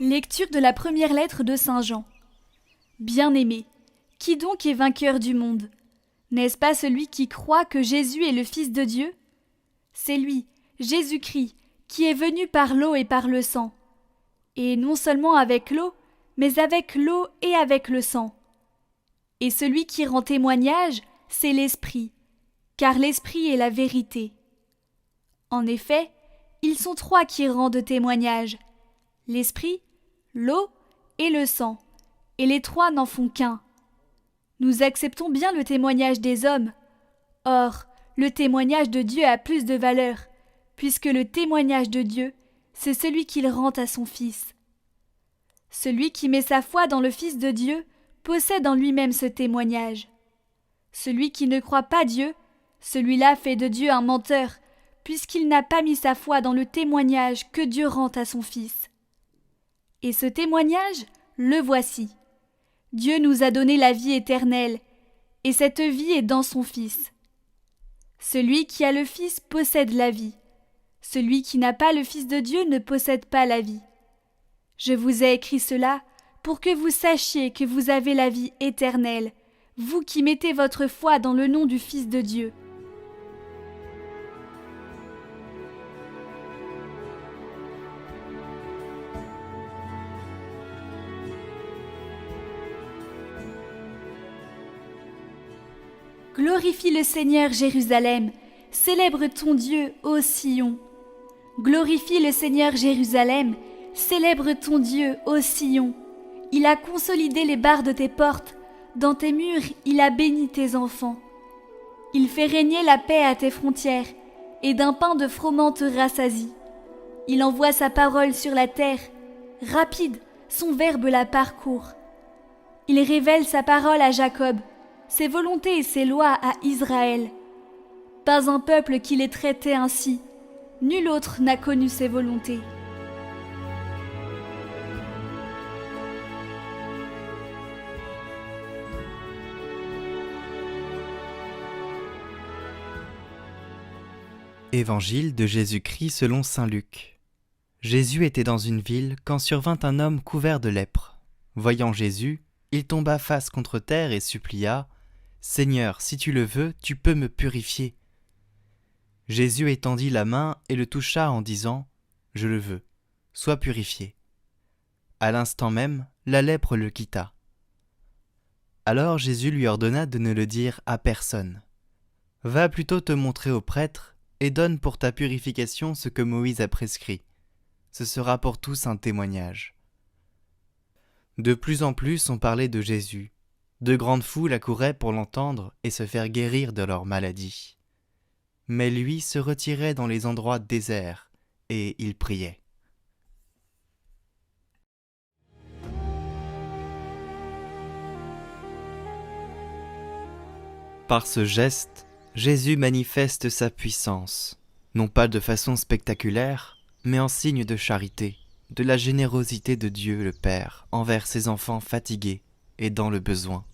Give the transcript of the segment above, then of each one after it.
Lecture de la première lettre de Saint Jean. Bien-aimé, qui donc est vainqueur du monde? N'est-ce pas celui qui croit que Jésus est le Fils de Dieu? C'est lui, Jésus-Christ, qui est venu par l'eau et par le sang. Et non seulement avec l'eau, mais avec l'eau et avec le sang. Et celui qui rend témoignage, c'est l'Esprit, car l'Esprit est la vérité. En effet, ils sont trois qui rendent témoignage: l'Esprit, l'eau et le sang, et les trois n'en font qu'un. Nous acceptons bien le témoignage des hommes. Or, le témoignage de Dieu a plus de valeur, puisque le témoignage de Dieu, c'est celui qu'il rend à son Fils. Celui qui met sa foi dans le Fils de Dieu possède en lui-même ce témoignage. Celui qui ne croit pas Dieu, celui-là fait de Dieu un menteur, puisqu'il n'a pas mis sa foi dans le témoignage que Dieu rend à son Fils. Et ce témoignage, le voici. Dieu nous a donné la vie éternelle, et cette vie est dans son Fils. Celui qui a le Fils possède la vie. Celui qui n'a pas le Fils de Dieu ne possède pas la vie. Je vous ai écrit cela pour que vous sachiez que vous avez la vie éternelle, vous qui mettez votre foi dans le nom du Fils de Dieu. Glorifie le Seigneur, Jérusalem, célèbre ton Dieu, ô Sion. Glorifie le Seigneur, Jérusalem, célèbre ton Dieu, ô Sion. Il a consolidé les barres de tes portes, dans tes murs il a béni tes enfants. Il fait régner la paix à tes frontières, et d'un pain de froment te rassasie. Il envoie sa parole sur la terre, rapide, son verbe la parcourt. Il révèle sa parole à Jacob, ses volontés et ses lois à Israël. Pas un peuple qui les traitait ainsi, nul autre n'a connu ses volontés. Évangile de Jésus-Christ selon saint Luc. Jésus était dans une ville quand survint un homme couvert de lèpre. Voyant Jésus, il tomba face contre terre et supplia: « Seigneur, si tu le veux, tu peux me purifier. » Jésus étendit la main et le toucha en disant: « Je le veux, sois purifié. » À l'instant même, la lèpre le quitta. Alors Jésus lui ordonna de ne le dire à personne. « Va plutôt te montrer au prêtre et donne pour ta purification ce que Moïse a prescrit. Ce sera pour tous un témoignage. » De plus en plus on parlait de Jésus. De grandes foules accouraient pour l'entendre et se faire guérir de leur maladie. Mais lui se retirait dans les endroits déserts et il priait. Par ce geste, Jésus manifeste sa puissance, non pas de façon spectaculaire, mais en signe de charité, de la générosité de Dieu le Père envers ses enfants fatigués et dans le besoin.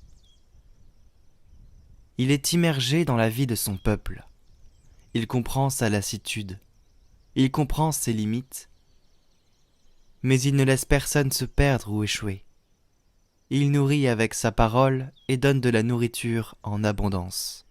Il est immergé dans la vie de son peuple. Il comprend sa lassitude, il comprend ses limites, mais il ne laisse personne se perdre ou échouer. Il nourrit avec sa parole et donne de la nourriture en abondance.